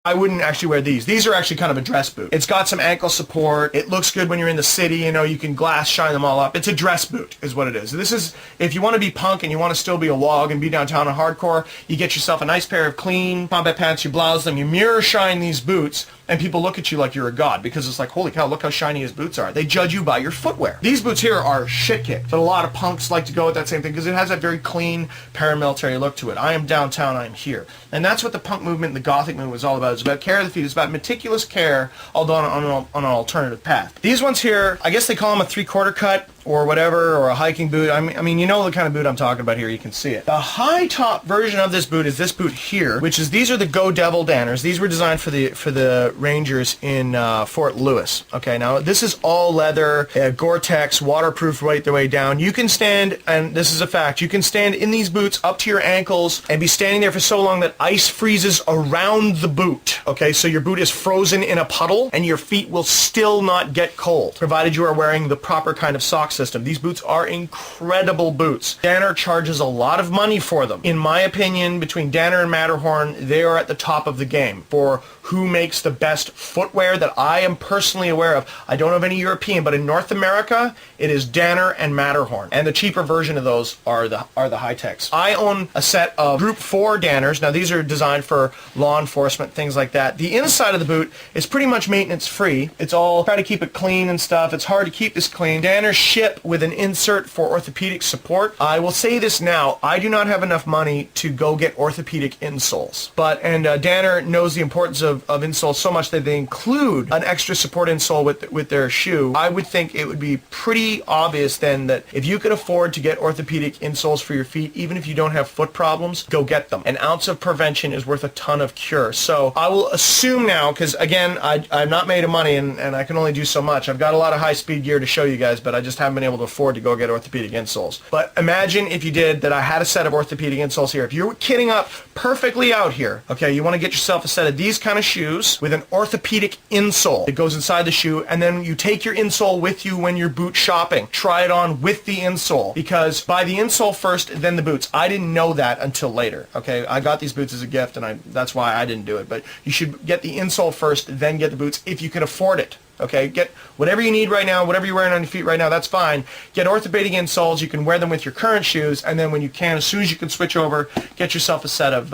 I wouldn't actually wear these. These are actually kind of a dress boot. It's got some ankle support. It looks good when you're in the city. You know, you can glass shine them all up. It's a dress boot is what it is. This is, if you want to be punk and you want to still be a wog and be downtown and hardcore, you get yourself a nice pair of clean combat pants, you blouse them, you mirror shine these boots, and people look at you like you're a god because it's like, holy cow, look how shiny his boots are. They judge you by your footwear. These boots here are shit kicked, but a lot of punks like to go with that same thing because it has that very clean paramilitary look to it. I am downtown, I am here. And that's what the punk movement and the gothic movement was all about. It's about care of the feet. It's about meticulous care, although on an alternative path. These ones here, I guess they call them a 3/4 cut or whatever, or a hiking boot. I mean, you know the kind of boot I'm talking about here. You can see it. The high top version of this boot is this boot here, which is, these are the Go Devil Danners. These were designed for the Rangers in Fort Lewis. Okay, now this is all leather, Gore-Tex, waterproof right the way down. You can stand, and this is a fact, you can stand in these boots up to your ankles and be standing there for so long that ice freezes around the boot. Okay, so your boot is frozen in a puddle and your feet will still not get cold, provided you are wearing the proper kind of sock system. These boots are incredible boots. Danner charges a lot of money for them. In my opinion, between Danner and Matterhorn, they are at the top of the game for who makes the best footwear that I am personally aware of. I don't know of any European, but in North America, it is Danner and Matterhorn. And the cheaper version of those are the high-techs. I own a set of Group 4 Danners. Now, these are designed for law enforcement, things like that. The inside of the boot is pretty much maintenance-free. It's all, try to keep it clean and stuff. It's hard to keep this clean. Danners ship with an insert for orthopedic support. I will say this now, I do not have enough money to go get orthopedic insoles. And Danner knows the importance of insoles so much that they include an extra support insole with their shoe. I would think it would be pretty obvious then that if you could afford to get orthopedic insoles for your feet, even if you don't have foot problems, go get them. An ounce of prevention is worth a ton of cure. So I will assume now, because again, I'm not made of money and I can only do so much. I've got a lot of high-speed gear to show you guys, but I just haven't been able to afford to go get orthopedic insoles. But imagine if you did that I had a set of orthopedic insoles here. If you're kidding up perfectly out here, okay, you want to get yourself a set of these kind of shoes with an orthopedic insole that goes inside the shoe, and then you take your insole with you when you're boot shopping. Try it on with the insole, because buy the insole first, then the boots. I didn't know that until later, okay? I got these boots as a gift, and that's why I didn't do it. But you should get the insole first, then get the boots if you can afford it. Okay, get whatever you need right now, whatever you're wearing on your feet right now, that's fine. Get orthopedic insoles. You can wear them with your current shoes, and then when you can, as soon as you can switch over, get yourself a set of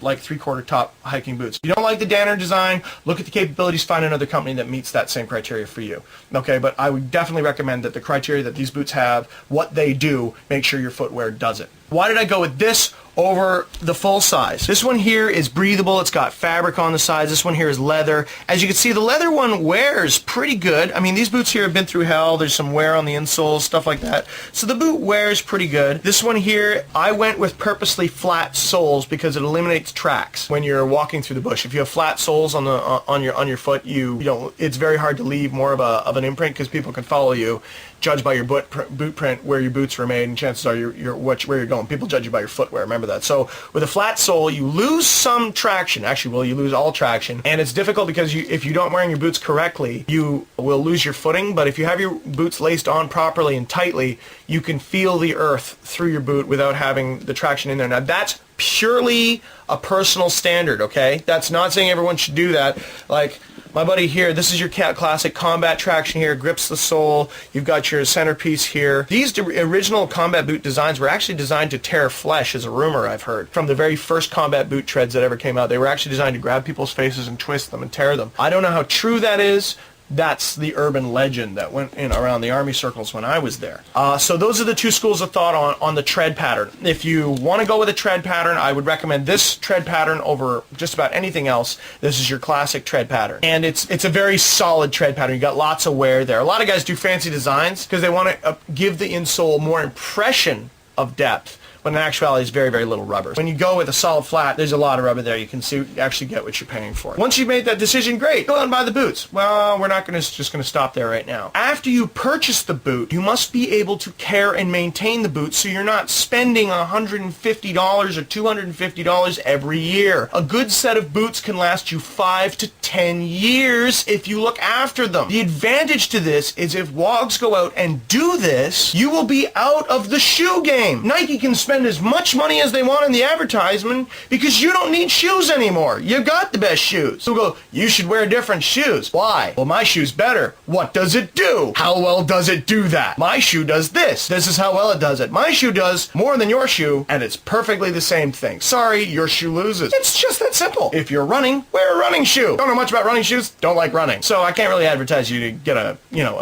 like 3/4 top hiking boots. If you don't like the Danner design, look at the capabilities, find another company that meets that same criteria for you. Okay, but I would definitely recommend that the criteria that these boots have, what they do, make sure your footwear does it. Why did I go with this over the full size? This one here is breathable. It's got fabric on the sides. This one here is leather. As you can see, the leather one wears pretty good. I mean, these boots here have been through hell. There's some wear on the insoles, stuff like that. So the boot wears pretty good. This one here, I went with purposely flat soles because it eliminates tracks when you're walking through the bush. If you have flat soles on your foot, it's very hard to leave more of an imprint because people can follow you, judge by your boot print where your boots were made, and chances are where you're going. People judge you by your footwear. Remember that. So with a flat sole, you lose some traction. Actually, well, you lose all traction, and it's difficult because if you don't wearing your boots correctly, you will lose your footing. But if you have your boots laced on properly and tightly, you can feel the earth through your boot without having the traction in there. Now that's purely a personal standard, okay? That's not saying everyone should do that. Like my buddy here, this is your classic combat traction here, grips the sole. You've got your centerpiece here. These original combat boot designs were actually designed to tear flesh, is a rumor I've heard. From the very first combat boot treads that ever came out, they were actually designed to grab people's faces and twist them and tear them. I don't know how true that is. That's the urban legend that went in around the army circles when I was there. So those are the two schools of thought on the tread pattern. If you want to go with a tread pattern, I would recommend this tread pattern over just about anything else. This is your classic tread pattern. And it's a very solid tread pattern. You got lots of wear there. A lot of guys do fancy designs because they want to give the insole more impression of depth, when in actuality it's very, very little rubber. When you go with a solid flat, there's a lot of rubber there. You can actually get what you're paying for. Once you've made that decision, great, go out and buy the boots. Well, we're not just going to stop there right now. After you purchase the boot, you must be able to care and maintain the boot so you're not spending $150 or $250 every year. A good set of boots can last you 5 to 10 years if you look after them. The advantage to this is if wogs go out and do this, you will be out of the shoe game. Nike can spend spend as much money as they want in the advertisement because you don't need shoes anymore. You got the best shoes. So go, you should wear different shoes. Why? Well, my shoe's better. What does it do? How well does it do that? My shoe does this. This is how well it does it. My shoe does more than your shoe, and it's perfectly the same thing. Sorry, your shoe loses. It's just that simple. If you're running, wear a running shoe. Don't know much about running shoes, don't like running. So I can't really advertise you to get a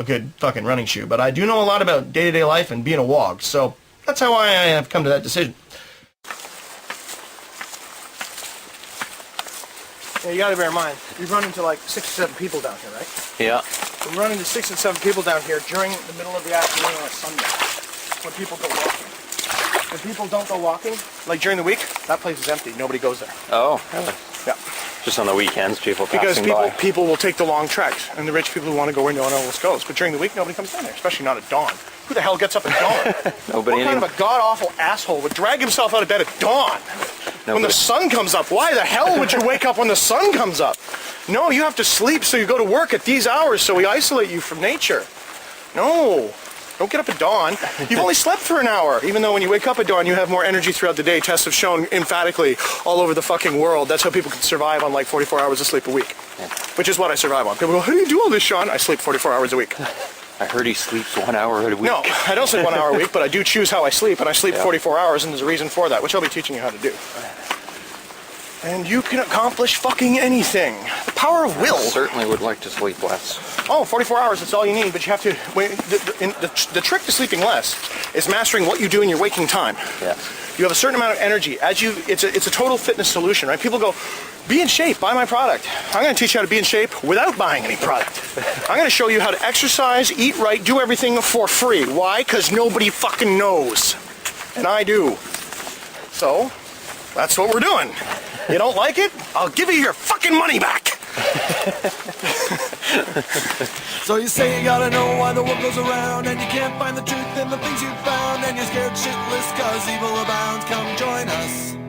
good fucking running shoe, but I do know a lot about day-to-day life and being a wog, so that's how I have come to that decision. Yeah, you gotta bear in mind, we run into like 6 or 7 people down here, right? Yeah. We run into 6 and 7 people down here during the middle of the afternoon on a Sunday, when people go walking. When people don't go walking, like during the week, that place is empty. Nobody goes there. Oh, really? Yeah. Just on the weekends, people passing because by. people will take the long treks, and the rich people who want to go where no one else goes. But during the week, nobody comes down there, especially not at dawn. Who the hell gets up at dawn? Nobody. What kind of a god-awful asshole would drag himself out of bed at dawn? Nobody. When the sun comes up? Why the hell would you wake up when the sun comes up? No, you have to sleep, so you go to work at these hours, so we isolate you from nature. No. Don't get up at dawn. You've only slept for an hour, even though when you wake up at dawn, you have more energy throughout the day. Tests have shown emphatically all over the fucking world. That's how people can survive on like 44 hours of sleep a week, which is what I survive on. People go, how do you do all this, Sean? I sleep 44 hours a week. I heard he sleeps 1 hour a week. No, I don't sleep 1 hour a week, but I do choose how I sleep, and I sleep 44 hours, and there's a reason for that, which I'll be teaching you how to do. And you can accomplish fucking anything. The power of will. I certainly would like to sleep less. Oh, 44 hours, that's all you need, but you have to... The trick to sleeping less is mastering what you do in your waking time. Yeah. You have a certain amount of energy. It's a total fitness solution, right? People go, be in shape, buy my product. I'm going to teach you how to be in shape without buying any product. I'm going to show you how to exercise, eat right, do everything for free. Why? Because nobody fucking knows. And I do. So, that's what we're doing. You don't like it? I'll give you your fucking money back. So you say you gotta know why the world goes around, and you can't find the truth in the things you found, and you're scared shitless cause evil abounds. Come join us.